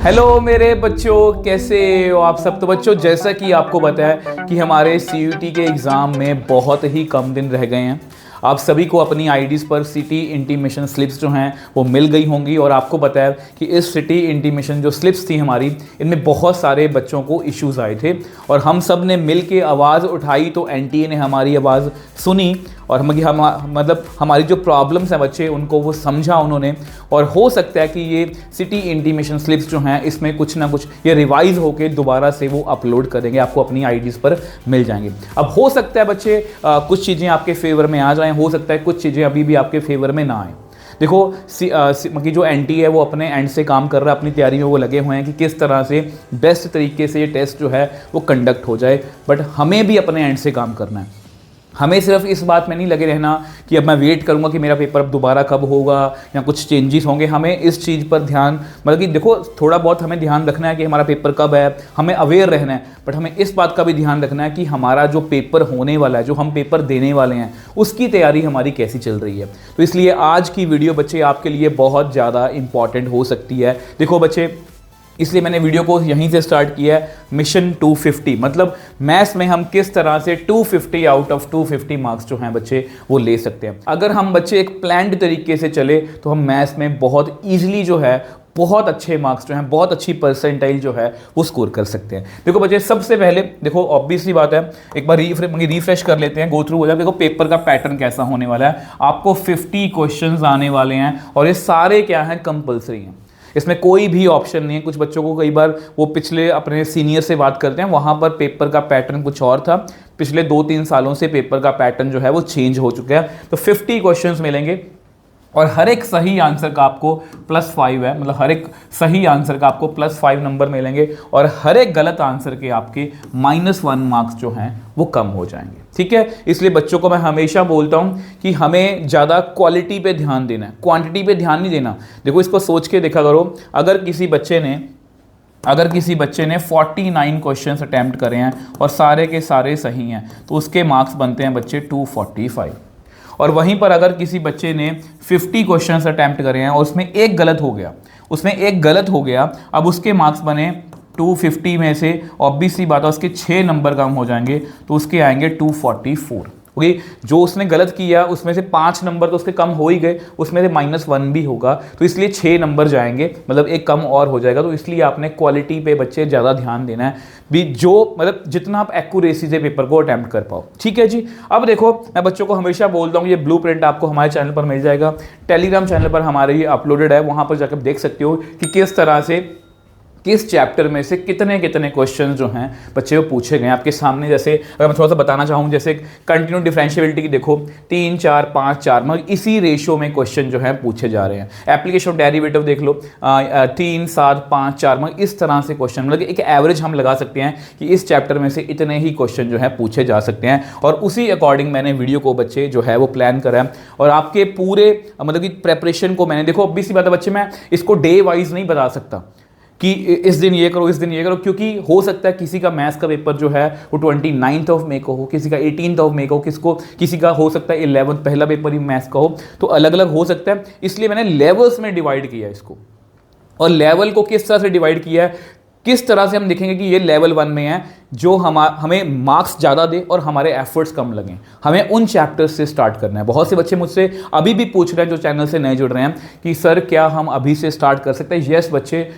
Hello मेरे बच्चों, कैसे हो आप सब। तो बच्चों, जैसा कि आपको पता है कि हमारे सीयूटी के एग्ज़ाम में बहुत ही कम दिन रह गए हैं। आप सभी को अपनी आईडीज़ पर सिटी इंटीमेशन स्लिप्स जो हैं वो मिल गई होंगी। और आपको पता है कि इस सिटी इंटीमेशन जो स्लिप्स थी हमारी, इनमें बहुत सारे बच्चों को इश्यूज़ आए थे और हम सब ने मिल के आवाज़ उठाई तो एनटीए ने हमारी आवाज़ सुनी और मतलब हमारी जो प्रॉब्लम्स हैं बच्चे, उनको वो समझा उन्होंने। और हो सकता है कि ये सिटी इंटीमेशन स्लिप्स जो हैं इसमें कुछ ना कुछ ये रिवाइज होके दोबारा से वो अपलोड करेंगे, आपको अपनी आईडीज़ पर मिल जाएंगे। अब हो सकता है बच्चे कुछ चीज़ें आपके फेवर में आ जाएं, हो सकता है कुछ चीज़ें अभी भी आपके फेवर में ना आएँ। देखो कि जो एनटी है वो अपने एंड से काम कर रहा है, अपनी तैयारी में वो लगे हुए हैं कि किस तरह से बेस्ट तरीके से ये टेस्ट जो है वो कंडक्ट हो जाए। बट हमें भी अपने एंड से काम करना है। हमें सिर्फ इस बात में नहीं लगे रहना कि अब मैं वेट करूंगा कि मेरा पेपर अब दोबारा कब होगा या कुछ चेंजेस होंगे। हमें इस चीज़ पर ध्यान, मतलब कि देखो थोड़ा बहुत हमें ध्यान रखना है कि हमारा पेपर कब है, हमें अवेयर रहना है। बट हमें इस बात का भी ध्यान रखना है कि हमारा जो पेपर होने वाला है, जो हम पेपर देने वाले हैं, उसकी तैयारी हमारी कैसी चल रही है। तो इसलिए आज की वीडियो बच्चे आपके लिए बहुत ज़्यादा इंपॉर्टेंट हो सकती है। देखो बच्चे, इसलिए मैंने वीडियो को यहीं से स्टार्ट किया है। मिशन 250, मतलब मैथ्स में हम किस तरह से 250 आउट ऑफ 250 मार्क्स जो हैं बच्चे वो ले सकते हैं। अगर हम बच्चे एक प्लान्ड तरीके से चले तो हम मैथ्स में बहुत ईजिली जो है बहुत अच्छे मार्क्स जो हैं, बहुत अच्छी परसेंटाइल जो है वो स्कोर कर सकते हैं। देखो बच्चे, सबसे पहले देखो ऑब्वियसली बात है, एक बार रिफ्रेश कर लेते हैं, गो थ्रू हो जाए। देखो पेपर का पैटर्न कैसा होने वाला है। आपको 50 क्वेश्चंस आने वाले हैं और ये सारे क्या हैं, कंपल्सरी हैं। इसमें कोई भी ऑप्शन नहीं है। कुछ बच्चों को कई बार वो पिछले अपने सीनियर से बात करते हैं, वहाँ पर पेपर का पैटर्न कुछ और था। पिछले 2-3 सालों से पेपर का पैटर्न जो है वो चेंज हो चुका है। तो 50 क्वेश्चंस मिलेंगे और हर एक सही आंसर का आपको +5 है, मतलब हर एक सही आंसर का आपको +5 नंबर मिलेंगे और हर एक गलत आंसर के आपके -1 मार्क्स जो हैं वो कम हो जाएंगे। ठीक है, इसलिए बच्चों को मैं हमेशा बोलता हूं कि हमें ज़्यादा क्वालिटी पे ध्यान देना है, क्वांटिटी पे ध्यान नहीं देना। देखो इसको सोच के देखा करो, अगर किसी बच्चे ने 49 क्वेश्चंस अटैम्प्ट करे हैं और सारे के सारे सही हैं तो उसके मार्क्स बनते हैं बच्चे 245। और वहीं पर अगर किसी बच्चे ने 50 क्वेश्चंस अटैम्प्ट करे हैं और उसमें एक गलत हो गया, अब उसके मार्क्स बने 250 में से ऑब्वियस सी बात है उसके 6 नंबर कम हो जाएंगे तो उसके आएंगे 244। ओके, जो उसने गलत किया उसमें से 5 नंबर तो उसके कम हो ही गए, उसमें से -1 भी होगा, तो इसलिए 6 नंबर जाएंगे, मतलब एक कम और हो जाएगा। तो इसलिए आपने क्वालिटी पे बच्चे ज़्यादा ध्यान देना है भी, जो मतलब जितना आप एक्यूरेसी से पेपर को अटैम्प्ट कर पाओ। ठीक है जी। अब देखो, मैं बच्चों को हमेशा बोलता हूँ ये ब्लूप्रिंट आपको हमारे चैनल पर मिल जाएगा, टेलीग्राम चैनल पर हमारे ये अपलोडेड है, वहाँ पर जाकर देख सकते हो कि किस तरह से किस चैप्टर में से कितने कितने क्वेश्चन जो हैं बच्चे वो पूछे गए आपके सामने। जैसे अगर मैं थोड़ा सा बताना चाहूँ, जैसे कंटिन्यू डिफरेंशिएबिलिटी की देखो 3 4 5 4, मतलब इसी रेशियो में क्वेश्चन जो है पूछे जा रहे हैं। एप्लीकेशन ऑफ डेरिवेटिव देख लो 3 7 5 4, मतलब इस तरह से क्वेश्चन, मतलब एक एवरेज हम लगा सकते हैं कि इस चैप्टर में से इतने ही क्वेश्चन जो है पूछे जा सकते हैं। और उसी अकॉर्डिंग मैंने वीडियो को बच्चे जो है वो प्लान करा है और आपके पूरे मतलब कि प्रेपरेशन को मैंने, देखो ऑब्वियसली बात है बच्चे, मैं इसको डे वाइज नहीं बता सकता कि इस दिन ये करो, इस दिन ये करो, क्योंकि हो सकता है किसी का मैथ्स का पेपर जो है वो 29 मई को हो, किसी का 18 मई को, किसी का हो सकता है 11 पहला पेपर ही मैथ्स का हो, तो अलग अलग हो सकता है। इसलिए मैंने लेवल्स में डिवाइड किया इसको। और लेवल को किस तरह से डिवाइड किया है, किस तरह से हम देखेंगे कि ये लेवल 1 में है जो हमें मार्क्स ज़्यादा दे और हमारे एफर्ट्स कम लगें, हमें उन चैप्टर्स से स्टार्ट करना है। बहुत से बच्चे मुझसे अभी भी पूछ रहे हैं जो चैनल से नए जुड़ रहे हैं कि सर क्या हम अभी से स्टार्ट कर सकते हैं। यस बच्चे,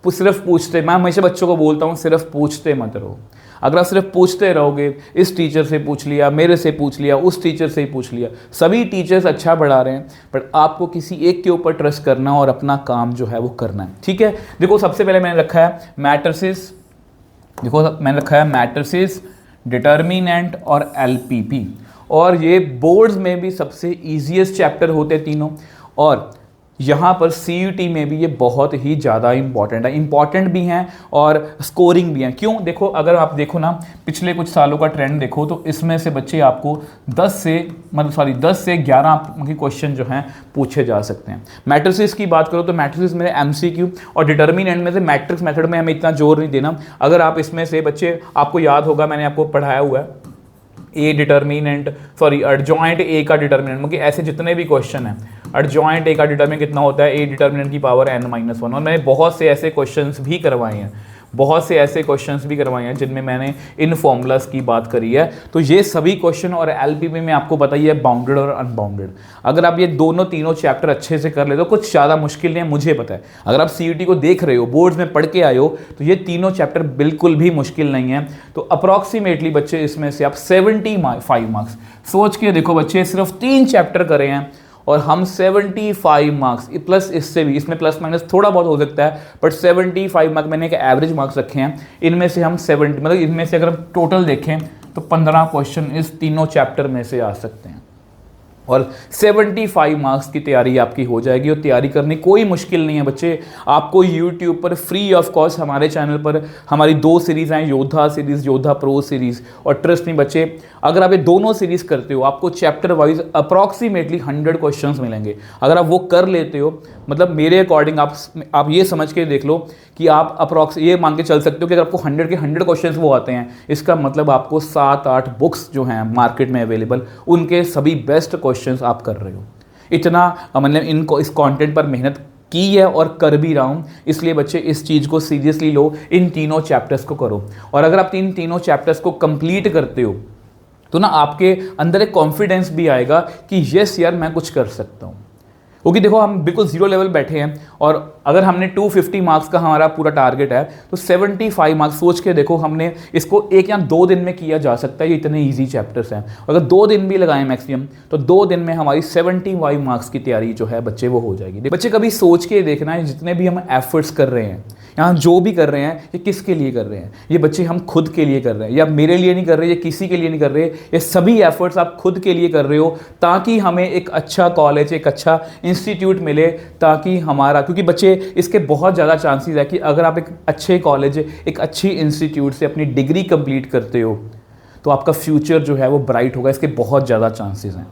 सिर्फ पूछते, मैं हमेशा बच्चों को बोलता हूँ सिर्फ पूछते मत रहो। अगर आप सिर्फ पूछते रहोगे, इस टीचर से पूछ लिया, मेरे से पूछ लिया, उस टीचर से ही पूछ लिया, सभी टीचर्स अच्छा पढ़ा रहे हैं, बट आपको किसी एक के ऊपर ट्रस्ट करना और अपना काम जो है वो करना है। ठीक है, देखो सबसे पहले मैंने रखा है मैट्रिसेस, डिटर्मिनेंट और LPP, और ये बोर्ड्स में भी सबसे ईजीएस्ट चैप्टर होते तीनों, और यहाँ पर CUT में भी ये बहुत ही ज़्यादा इंपॉर्टेंट भी हैं और स्कोरिंग भी हैं। क्यों, देखो अगर आप देखो ना पिछले कुछ सालों का ट्रेंड देखो तो इसमें से बच्चे आपको 10 से 11 के क्वेश्चन जो हैं पूछे जा सकते हैं। मैट्रिसेस की बात करो तो मैट्रिसेस में MCQ और डिटर्मिनेंट में से मैट्रिक्स मेथड में हमें इतना जोर नहीं देना। अगर आप इसमें से बच्चे, आपको याद होगा मैंने आपको पढ़ाया हुआ है एडजॉइंट A का डिटर्मिनेंट, मतलब ऐसे जितने भी क्वेश्चन हैं एडजॉइंट ए का डिटर्मिनेंट कितना होता है, ए डिटर्मिनेंट की पावर n-1। और मैंने बहुत से ऐसे क्वेश्चंस भी करवाए हैं, जिनमें मैंने इन फॉर्मूलाज की बात करी है। तो ये सभी क्वेश्चन और एलपीपी में आपको पता ही है बाउंडेड और अनबाउंडेड। अगर आप ये दोनों तीनों चैप्टर अच्छे से कर ले तो कुछ ज़्यादा मुश्किल नहीं है, मुझे पता है। अगर आप सीयूटी को देख रहे हो, बोर्ड्स में पढ़ के आए हो, तो ये तीनों चैप्टर बिल्कुल भी मुश्किल नहीं है। तो अप्रॉक्सीमेटली बच्चे इसमें से आप 75 मार्क्स, सोच के देखो बच्चे, सिर्फ 3 चैप्टर करे हैं और हम 75 मार्क्स प्लस, इससे भी, इसमें प्लस माइनस थोड़ा बहुत हो सकता है, बट 75 मार्क्स मैंने एक एवरेज मार्क्स रखे हैं। इनमें से हम 70, मतलब इनमें से अगर हम टोटल देखें तो 15 क्वेश्चन इस तीनों चैप्टर में से आ सकते हैं और 75 मार्क्स की तैयारी आपकी हो जाएगी। और तैयारी करनी कोई मुश्किल नहीं है बच्चे। आपको यूट्यूब पर फ्री ऑफ कॉस्ट हमारे चैनल पर हमारी 2 सीरीज़ हैं, योद्धा सीरीज़, योद्धा प्रो सीरीज़। और ट्रस्ट नहीं बच्चे, अगर आप ये दोनों सीरीज़ करते हो, आपको चैप्टर वाइज अप्रॉक्सीमेटली 100 क्वेश्चंस मिलेंगे। अगर आप वो कर लेते हो, मतलब मेरे अकॉर्डिंग आप ये समझ के देख लो कि आप ये मान के चल सकते हो कि अगर आपको 100 के 100 क्वेश्चंस वो आते हैं, इसका मतलब आपको 7-8 बुक्स जो हैं मार्केट में अवेलेबल, उनके सभी बेस्ट क्वेश्चंस आप कर रहे हो। इतना मतलब इनको इस कंटेंट पर मेहनत की है और कर भी रहा हूँ, इसलिए बच्चे इस चीज़ को सीरियसली लो, इन तीनों चैप्टर्स को करो। और अगर आप तीनों चैप्टर्स को कंप्लीट करते हो तो ना आपके अंदर एक कॉन्फिडेंस भी आएगा कि यस यार मैं कुछ कर सकता हूँ। क्योंकि देखो हम बिल्कुल जीरो लेवल बैठे हैं और अगर हमने 250 मार्क्स का हमारा पूरा टारगेट है तो 75 मार्क्स सोच के देखो, हमने इसको 1 या 2 दिन में किया जा सकता है। ये इतने इजी चैप्टर्स हैं, अगर 2 दिन भी लगाएं मैक्सिमम तो 2 दिन में हमारी 75 मार्क्स की तैयारी जो है बच्चे वो हो जाएगी। बच्चे कभी सोच के देखना है, जितने भी हम एफर्ट्स कर रहे हैं यहाँ, जो भी कर रहे हैं, ये किसके लिए कर रहे हैं? ये बच्चे हम खुद के लिए कर रहे हैं, या मेरे लिए नहीं कर रहे, ये किसी के लिए नहीं कर रहे। ये सभी एफर्ट्स आप खुद के लिए कर रहे हो ताकि हमें एक अच्छा कॉलेज, एक अच्छा इंस्टीट्यूट मिले, ताकि हमारा, क्योंकि बच्चे इसके बहुत ज़्यादा चांसेस है कि अगर आप एक अच्छे कॉलेज, एक अच्छी इंस्टीट्यूट से अपनी डिग्री कंप्लीट करते हो तो आपका फ्यूचर जो है वो ब्राइट होगा। इसके बहुत ज़्यादा चांसेस हैं।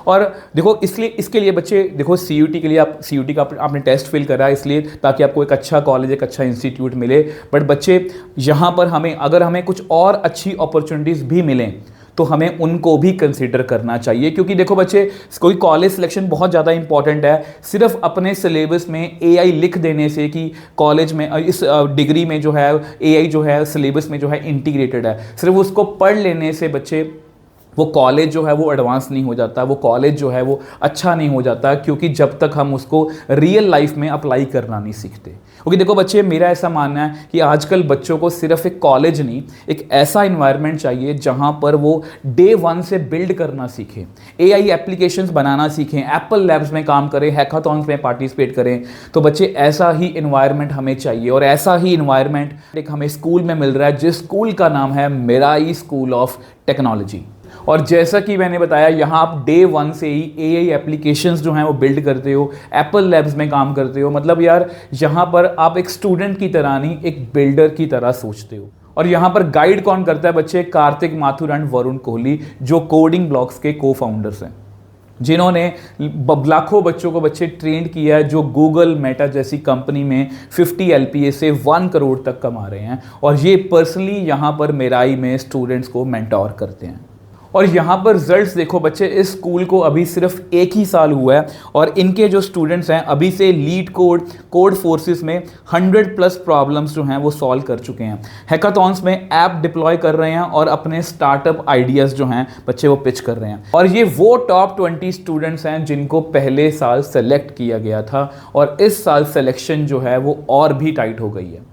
और देखो इसके लिए बच्चे देखो, सीयूटी के लिए सीयूटी का आपने टेस्ट फिल करा है इसलिए ताकि आपको एक अच्छा कॉलेज, एक अच्छा इंस्टीट्यूट मिले। बट बच्चे यहाँ पर अगर हमें कुछ और अच्छी अपॉर्चुनिटीज़ भी मिलें तो हमें उनको भी कंसीडर करना चाहिए। क्योंकि देखो बच्चे, कोई कॉलेज सिलेक्शन बहुत ज़्यादा इंपॉर्टेंट है। सिर्फ अपने सिलेबस में एआई लिख देने से कि कॉलेज में इस डिग्री में जो है एआई जो है सिलेबस में जो है इंटीग्रेटेड है, सिर्फ उसको पढ़ लेने से बच्चे वो कॉलेज जो है वो एडवांस नहीं हो जाता, वो कॉलेज जो है वो अच्छा नहीं हो जाता, क्योंकि जब तक हम उसको रियल लाइफ में अप्लाई करना नहीं सीखते। क्योंकि देखो बच्चे, मेरा ऐसा मानना है कि आजकल बच्चों को सिर्फ एक कॉलेज नहीं, एक ऐसा इन्वायरमेंट चाहिए जहां पर वो डे 1 से बिल्ड करना सीखें, एआई एप्लीकेशंस बनाना सीखें, एप्पल लैब्स में काम करें, हैकाथॉन्स में पार्टिसिपेट करें। तो बच्चे ऐसा ही इन्वायरमेंट हमें चाहिए, और ऐसा ही इन्वायरमेंट एक हमें स्कूल में मिल रहा है, जिस स्कूल का नाम है मेराई स्कूल ऑफ टेक्नोलॉजी। और जैसा कि मैंने बताया, यहाँ आप डे 1 से ही एआई एप्लीकेशंस जो हैं वो बिल्ड करते हो, एप्पल लैब्स में काम करते हो। मतलब यार, यहाँ पर आप एक स्टूडेंट की तरह नहीं, एक बिल्डर की तरह सोचते हो। और यहाँ पर गाइड कौन करता है बच्चे? कार्तिक माथुर एंड वरुण कोहली, जो कोडिंग ब्लॉक्स के को फाउंडर्स हैं, जिन्होंने लाखों बच्चों को बच्चे ट्रेंड किया है, जो गूगल, मेटा जैसी कंपनी में 50 LPA से 1 करोड़ तक कमा रहे हैं। और ये पर्सनली यहाँ पर मेराई में स्टूडेंट्स को मेंटोर करते हैं। और यहाँ पर रिजल्ट्स देखो बच्चे, इस स्कूल को अभी सिर्फ 1 ही साल हुआ है और इनके जो स्टूडेंट्स हैं अभी से लीड कोड फोर्सेस में 100+ प्रॉब्लम्स जो हैं वो सॉल्व कर चुके हैं। हैकाथॉन्स में ऐप डिप्लॉय कर रहे हैं और अपने स्टार्टअप आइडियाज़ जो हैं बच्चे वो पिच कर रहे हैं। और ये वो टॉप 20 स्टूडेंट्स हैं जिनको पहले साल सेलेक्ट किया गया था, और इस साल सिलेक्शन जो है वो और भी टाइट हो गई है।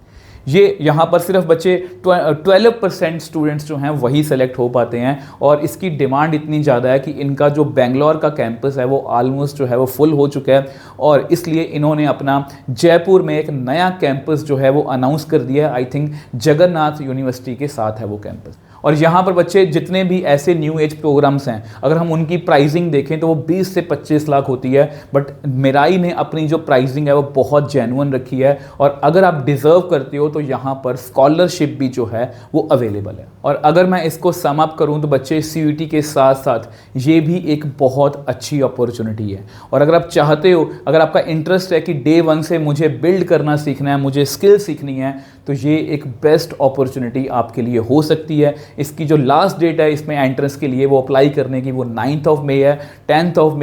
ये यहाँ पर सिर्फ बच्चे 12% स्टूडेंट्स जो हैं वही सेलेक्ट हो पाते हैं, और इसकी डिमांड इतनी ज़्यादा है कि इनका जो बेंगलोर का कैंपस है वो ऑलमोस्ट जो है वो फुल हो चुका है, और इसलिए इन्होंने अपना जयपुर में एक नया कैंपस जो है वो अनाउंस कर दिया है। आई थिंक जगन्नाथ यूनिवर्सिटी के साथ है वो कैंपस। और यहाँ पर बच्चे जितने भी ऐसे न्यू एज प्रोग्राम्स हैं, अगर हम उनकी प्राइसिंग देखें तो वो 20 से 25 लाख होती है, बट मेराई ने अपनी जो प्राइसिंग है वो बहुत जेन्युइन रखी है। और अगर आप डिज़र्व करते हो तो यहाँ पर स्कॉलरशिप भी जो है वो अवेलेबल है। और अगर मैं इसको सम अप करूँ तो बच्चे, सीयूटी के साथ साथ ये भी एक बहुत अच्छी अपॉर्चुनिटी है। और अगर आप चाहते हो, अगर आपका इंटरेस्ट है कि डे 1 से मुझे बिल्ड करना सीखना है, मुझे स्किल सीखनी है, तो ये एक बेस्ट अपॉर्चुनिटी आपके लिए हो सकती है। इसकी जो लास्ट डेट है इसमें एंट्रेंस के लिए वो अप्लाई करने की, वो 9th ऑफ मई है। 10th ऑफ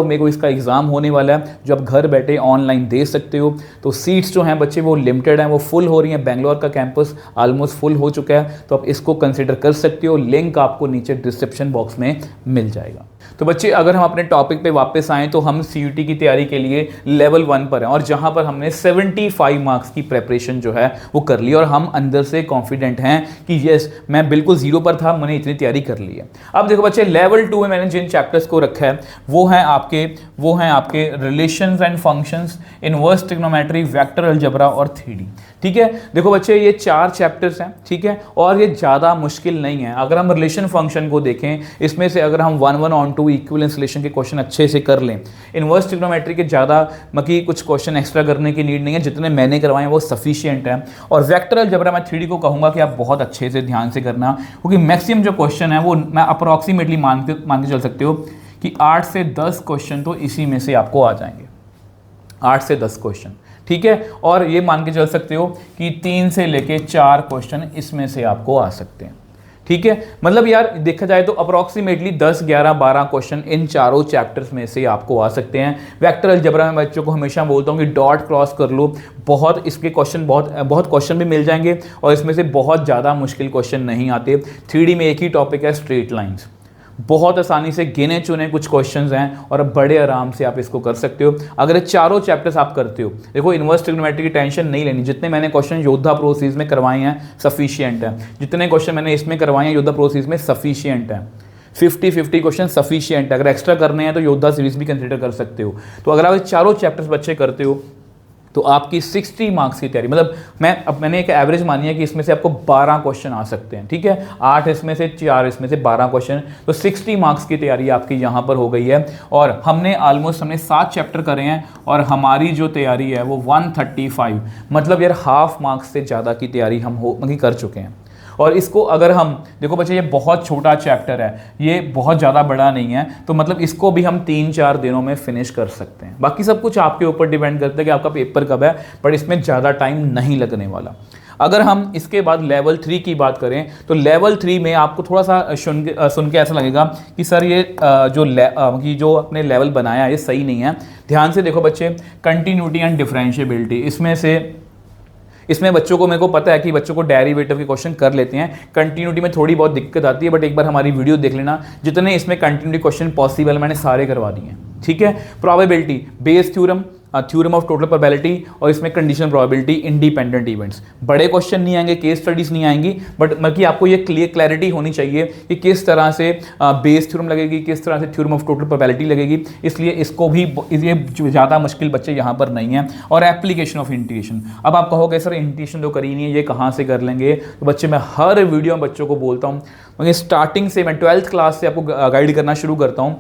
मई को इसका एग्ज़ाम होने वाला है, जो आप घर बैठे ऑनलाइन दे सकते हो। तो सीट्स जो हैं बच्चे वो लिमिटेड हैं, वो फुल हो रही हैं। बेंगलोर का कैंपस ऑलमोस्ट फुल हो चुका है, तो आप इसको कंसिडर कर सकते हो। लिंक आपको नीचे डिस्क्रिप्शन बॉक्स में मिल जाएगा। तो बच्चे अगर हम अपने टॉपिक पे वापस आएँ तो हम CUT की तैयारी के लिए लेवल 1 पर हैं, और जहाँ पर हमने 75 मार्क्स की प्रेपरेशन जो है वो कर ली, और हम अंदर से कॉन्फिडेंट हैं कि यस मैं बिल्कुल 0 पर था, मैंने इतनी तैयारी कर ली है। अब देखो बच्चे लेवल 2 में मैंने जिन चैप्टर्स को रखा है वो हैं आपके relations and functions, inverse trigonometry, vector algebra और 3D। ठीक है, देखो बच्चे ये 4 चैप्टर्स हैं, ठीक है, और ये ज़्यादा मुश्किल नहीं है। अगर हम रिलेशन फंक्शन को देखें, इसमें से अगर हम 1 on 2 इक्विवेलेंस रिलेशन के क्वेश्चन अच्छे से कर लें, इनवर्स ट्रिग्नोमेट्री के ज़्यादा कुछ क्वेश्चन एक्स्ट्रा करने की नीड नहीं है, जितने मैंने करवाए हैं वो सफिशिएंट है। और वेक्टर अलजेब्रा मैं 3D को कहूँगा कि आप बहुत अच्छे से ध्यान से करना, क्योंकि मैक्सिमम जो क्वेश्चन है वो मैं अप्रॉक्सीमेटली मान के चल सकते हो कि 8 से 10 क्वेश्चन तो इसी में से आपको आ जाएंगे, 8 से 10 क्वेश्चन, ठीक है। और ये मान के चल सकते हो कि 3 से लेके 4 क्वेश्चन इसमें से आपको आ सकते हैं, ठीक है। मतलब यार देखा जाए तो अप्रॉक्सीमेटली 10, 11, 12 क्वेश्चन इन चारों चैप्टर्स में से आपको आ सकते हैं। वेक्टर अलजेब्रा में बच्चों को हमेशा बोलता हूँ कि डॉट क्रॉस कर लो, बहुत इसके क्वेश्चन बहुत क्वेश्चन भी मिल जाएंगे, और इसमें से बहुत ज़्यादा मुश्किल क्वेश्चन नहीं आते। 3D में एक ही टॉपिक है स्ट्रेट लाइन्स, बहुत आसानी से गिने चुने कुछ क्वेश्चंस हैं और बड़े आराम से आप इसको कर सकते हो अगर ये चारों चैप्टर्स आप करते हो। देखो इनवर्स ट्रिग्नोमेट्री की टेंशन नहीं लेनी, जितने मैंने क्वेश्चन योद्धा प्रो सीरीज में करवाए हैं सफिशिएंट है, जितने क्वेश्चन मैंने इसमें करवाए हैं योद्धा प्रो सीरीज में सफिशिएंट है। 50-50 क्वेश्चन सफिशिएंट है। अगर एक्स्ट्रा करने हैं तो योद्धा सीरीज भी कंसिडर कर सकते हो। तो अगर आप ये चारों चैप्टर्स बच्चे करते हो तो आपकी 60 मार्क्स की तैयारी, मतलब मैंने एक एवरेज मानी है कि इसमें से आपको 12 क्वेश्चन आ सकते हैं, ठीक है, 8 इसमें से 4 इसमें से 12 क्वेश्चन, तो 60 मार्क्स की तैयारी आपकी यहाँ पर हो गई है। और हमने 7 चैप्टर करे हैं और हमारी जो तैयारी है वो 135, मतलब यार हाफ मार्क्स से ज़्यादा की तैयारी हम कर चुके हैं। और इसको अगर हम देखो बच्चे ये बहुत छोटा चैप्टर है, ये बहुत ज़्यादा बड़ा नहीं है, तो मतलब इसको भी हम 3-4 दिनों में फिनिश कर सकते हैं। बाकी सब कुछ आपके ऊपर डिपेंड करता है कि आपका पेपर कब है, पर इसमें ज़्यादा टाइम नहीं लगने वाला। अगर हम इसके बाद लेवल 3 की बात करें तो लेवल 3 में आपको थोड़ा सा सुन के ऐसा लगेगा कि सर ये जो अपने लेवल बनाया है ये सही नहीं है। ध्यान से देखो बच्चे, कंटिन्यूटी एंड डिफरेंशिएबिलिटी, इसमें बच्चों को, मेरे को पता है कि बच्चों को डेरिवेटिव के क्वेश्चन कर लेते हैं, कंटिन्यूटी में थोड़ी बहुत दिक्कत आती है, बट एक बार हमारी वीडियो देख लेना, जितने इसमें कंटिन्यूटी क्वेश्चन पॉसिबल मैंने सारे करवा दिए हैं, ठीक है। Probability, Bayes theorem, theorem of total probability, और इसमें कंडीशनल प्रोबेबिलिटी, इंडिपेंडेंट इवेंट्स। बड़े क्वेश्चन नहीं आएंगे, केस स्टडीज नहीं आएंगी, बट मतलब आपको ये क्लैरिटी होनी चाहिए कि किस तरह से बेस थ्योरम लगेगी, किस तरह से थ्योरम ऑफ टोटल प्रोबेबिलिटी लगेगी, इसलिए इसको भी ये ज़्यादा मुश्किल बच्चे यहाँ पर नहीं है। और एप्लीकेशन ऑफ इंटीग्रेशन, अब आप कहोगे सर इंटीग्रेशन तो करी नहीं है, ये कहाँ से कर लेंगे, तो बच्चे मैं हर वीडियो में बच्चों को बोलता हूँ, स्टार्टिंग से मैं 12th क्लास से आपको गाइड करना शुरू करता हूँ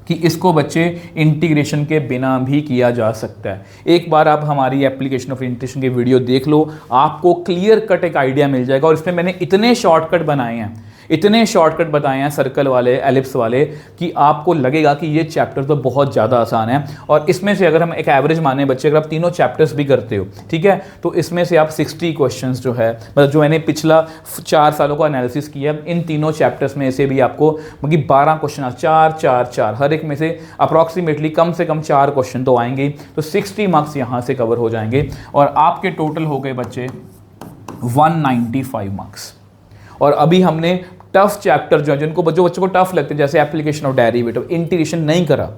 कि इसको बच्चे इंटीग्रेशन के बिना भी किया जा सकता है। एक बार आप हमारी एप्लीकेशन ऑफ इंटीग्रेशन की वीडियो देख लो, आपको क्लियर कट एक आइडिया मिल जाएगा। और इसमें मैंने इतने शॉर्टकट बनाए हैं, इतने शॉर्टकट बताए हैं सर्कल वाले, एलिप्स वाले, कि आपको लगेगा कि ये चैप्टर तो बहुत ज़्यादा आसान है। और इसमें से अगर हम एक एवरेज माने बच्चे, अगर आप तीनों चैप्टर्स भी करते हो, ठीक है, तो इसमें से आप 60 क्वेश्चंस जो है, मतलब जो मैंने पिछला 4 सालों का एनालिसिस किया, इन तीनों चैप्टर्स में से भी आपको मतलब 12 क्वेश्चन, 4 हर एक में से अप्रॉक्सीमेटली कम से कम 4 क्वेश्चन तो आएंगे, तो 60 मार्क्स यहाँ से कवर हो जाएंगे। और आपके टोटल हो गए बच्चे 195 मार्क्स। और अभी हमने टफ चैप्टर जो बच्चों को टफ लगते हैं, जैसे एप्लीकेशन ऑफ डेरिवेटिव, इंटीग्रेशन नहीं करा,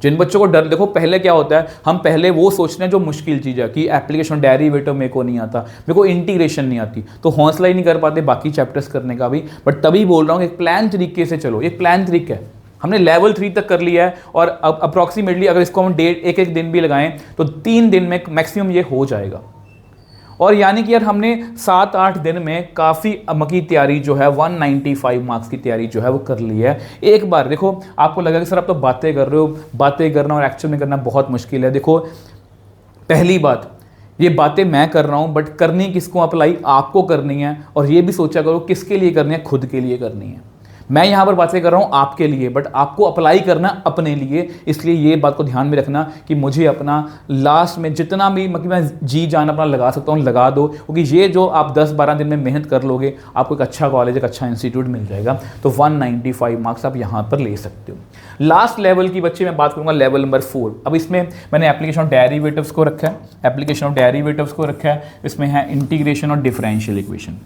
जिन बच्चों को डर, देखो पहले क्या होता है, हम पहले वो सोचते हैं जो मुश्किल चीज़ है कि एप्लीकेशन ऑफ डेरिवेटिव मेरे को नहीं आता, मेरे को इंटीग्रेशन नहीं आती, तो हौसला ही नहीं कर पाते बाकी चैप्टर्स करने का भी। बट तभी बोल रहा हूँ एक प्लान तरीके से चलो, एक प्लान तरीका है, हमने लेवल 3 तक कर लिया है, और अब अप्रॉक्सीमेटली अगर इसको हम एक दिन भी लगाएं तो 3 दिन में मैक्सिमम ये हो जाएगा। और यानी कि यार हमने 7-8 दिन में काफ़ी की तैयारी जो है 195 मार्क्स की तैयारी जो है वो कर ली है। एक बार देखो, आपको लगा कि सर आप तो बातें कर रहे हो, बातें करना और एक्चुअल में करना बहुत मुश्किल है। देखो पहली बात, ये बातें मैं कर रहा हूँ, बट करनी किसको अप्लाई, आपको करनी है। और ये भी सोचा करो किसके लिए करनी है, खुद के लिए करनी है। मैं यहाँ पर बातें कर रहा हूँ आपके लिए, बट आपको अप्लाई करना अपने लिए। इसलिए ये बात को ध्यान में रखना कि मुझे अपना लास्ट में जितना भी मतलब मैं जी जान अपना लगा सकता हूँ लगा दो, क्योंकि ये जो आप 10-12 दिन में मेहनत कर लोगे आपको एक अच्छा कॉलेज, एक अच्छा इंस्टीट्यूट मिल जाएगा। तो 195 मार्क्स आप यहाँ पर ले सकते हो। लास्ट लेवल की बच्चे मैं बात करूँगा लेवल नंबर 4। अब इसमें मैंने एप्लीकेशन ऑफ डेरिवेटिव्स को रखा है, एप्लीकेशन ऑफ डेरिवेटिव्स को रखा है, इसमें है इंटीग्रेशन और डिफरेंशियल इक्वेशन।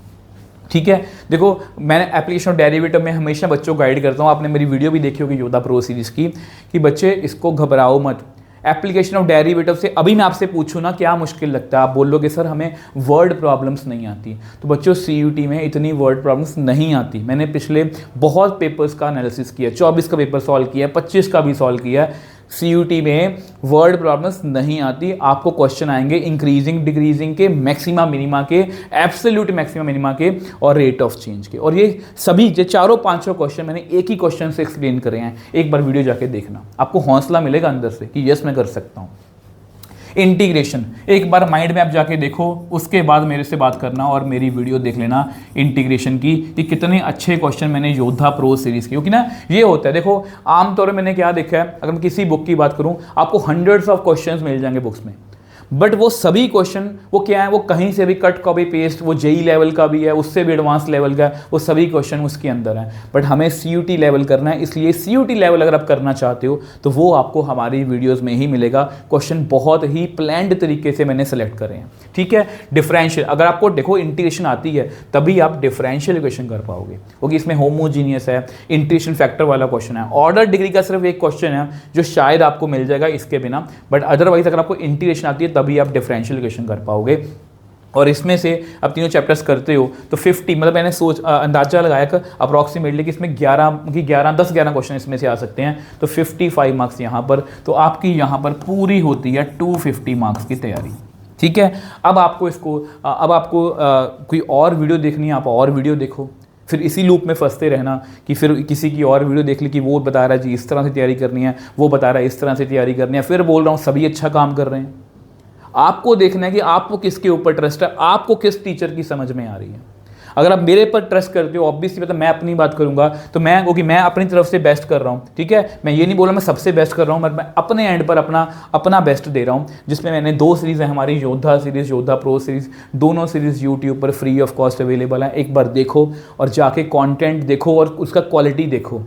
ठीक है, देखो मैंने एप्लीकेशन ऑफ डेरिवेटिव में हमेशा बच्चों को गाइड करता हूँ, आपने मेरी वीडियो भी देखी होगी योद्धा प्रो सीरीज की, कि बच्चे इसको घबराओ मत। एप्लीकेशन ऑफ डेरिवेटिव से अभी मैं आपसे पूछूँ ना क्या मुश्किल लगता है, आप बोलोगे सर हमें वर्ड प्रॉब्लम्स नहीं आती। तो बच्चों CUT में इतनी वर्ड प्रॉब्लम्स नहीं आती। मैंने पिछले बहुत पेपर्स का एनालिसिस किया, 24 का पेपर सॉल्व किया, 25 का भी सॉल्व किया। CUT में वर्ड प्रॉब्लम्स नहीं आती। आपको क्वेश्चन आएंगे इंक्रीजिंग डिक्रीजिंग के, मैक्सिमा मिनिमा के, एब्सोल्यूट मैक्सिमा मिनिमा के और रेट ऑफ चेंज के। और ये सभी जो चारों पांचों क्वेश्चन मैंने एक ही क्वेश्चन से एक्सप्लेन करे हैं। एक बार वीडियो जाके देखना, आपको हौसला मिलेगा अंदर से कि यस मैं कर सकता हूँ। इंटीग्रेशन एक बार माइंड मैप जाके देखो, उसके बाद मेरे से बात करना और मेरी वीडियो देख लेना इंटीग्रेशन की, कि कितने अच्छे क्वेश्चन मैंने योद्धा प्रो सीरीज की। क्योंकि ना ये होता है, देखो आमतौर पर मैंने क्या देखा है, अगर मैं किसी बुक की बात करूं आपको हंड्रेड्स ऑफ क्वेश्चंस मिल जाएंगे बुक्स में, बट वो सभी क्वेश्चन वो क्या है, वो कहीं से भी कट कॉपी पेस्ट, वो JEE लेवल का भी है, उससे भी एडवांस लेवल का है, वो सभी क्वेश्चन उसके अंदर है। बट हमें CUT लेवल करना है, इसलिए CUT लेवल अगर आप करना चाहते हो तो वो आपको हमारी वीडियोस में ही मिलेगा। क्वेश्चन बहुत ही प्लान्ड तरीके से मैंने सेलेक्ट करे हैं। ठीक है, डिफरेंशियल अगर आपको देखो इंटीग्रेशन आती है तभी आप डिफरेंशियल इक्वेशन कर पाओगे, क्योंकि इसमें होमोजीनियस है, इंटीग्रेशन फैक्टर वाला क्वेश्चन है। ऑर्डर डिग्री का सिर्फ एक क्वेश्चन है जो शायद आपको मिल जाएगा इसके बिना, बट अदरवाइज अगर आपको इंटीग्रेशन आती है तभी आप डिफरेंशियल इक्वेशन कर पाओगे। और इसमें से अब तीनों चैप्टर्स करते हो तो 50 मतलब मैंने अंदाजा लगाया कि अप्रॉक्सीमेटली कि इसमें 10-11 क्वेश्चन इसमें से आ सकते हैं। तो 55 मार्क्स यहाँ पर, तो आपकी यहाँ पर पूरी होती है 250 मार्क्स की तैयारी। ठीक है, अब आपको कोई और वीडियो देखनी है, आप और वीडियो देखो, फिर इसी लूप में फंसते रहना कि फिर किसी की और वीडियो देख ली कि वो बता रहा है जी इस तरह से तैयारी करनी है, वो बता रहा है इस तरह से तैयारी करनी है, फिर बोल रहा हूँ सभी अच्छा काम कर रहे हैं। आपको देखना है कि आपको किसके ऊपर ट्रस्ट है, आपको किस टीचर की समझ में आ रही है। अगर आप मेरे पर ट्रस्ट करते हो, ऑब्वियसली मतलब मैं अपनी बात करूंगा तो मैं अपनी तरफ से बेस्ट कर रहा हूं। ठीक है, मैं ये नहीं बोला मैं सबसे बेस्ट कर रहा हूं, मैं अपने एंड पर अपना बेस्ट दे रहा हूं। जिसमें मैंने 2 सीरीज है हमारी, योद्धा सीरीज, योद्धा प्रो सीरीज, दोनों सीरीज यूट्यूब पर फ्री ऑफ कॉस्ट अवेलेबल है। एक बार देखो और जाके कंटेंट देखो और उसका क्वालिटी देखो,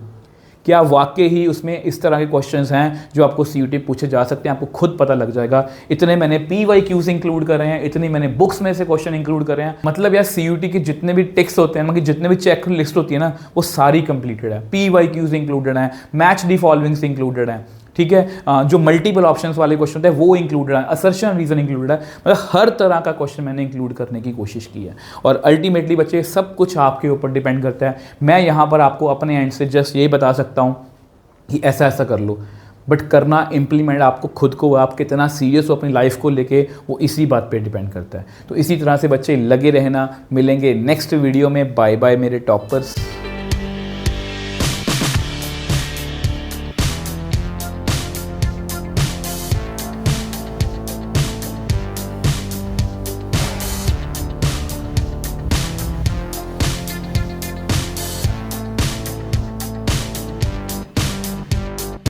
क्या वाकई ही उसमें इस तरह के क्वेश्चंस हैं जो आपको CUT पूछे जा सकते हैं, आपको खुद पता लग जाएगा। इतने मैंने PYQs इंक्लूड करे हैं, इतनी मैंने बुक्स में से क्वेश्चन इंक्लूड करे हैं। मतलब यार CUT के जितने भी टेक्स्ट होते हैं, मतलब जितने भी चेक लिस्ट होती है ना, वो सारी कंप्लीटेड है। PYQs इंक्लूडेड है, मैच दी फॉलोइंग्स इंक्लूडेड है। ठीक है, जो मल्टीपल ऑप्शंस वाले क्वेश्चन होते हैं वो इंक्लूडेड है, असर्शन रीजन इंक्लूडेड है। मतलब हर तरह का क्वेश्चन मैंने इंक्लूड करने की कोशिश की है। और अल्टीमेटली बच्चे सब कुछ आपके ऊपर डिपेंड करता है। मैं यहाँ पर आपको अपने एंड से जस्ट यही बता सकता हूँ कि ऐसा ऐसा कर लो, बट करना इम्प्लीमेंट आपको खुद को, आप कितना सीरियस हो अपनी लाइफ को लेके, वो इसी बात पे डिपेंड करता है। तो इसी तरह से बच्चे लगे रहना। मिलेंगे नेक्स्ट वीडियो में। बाय बाय मेरे टॉपर्स।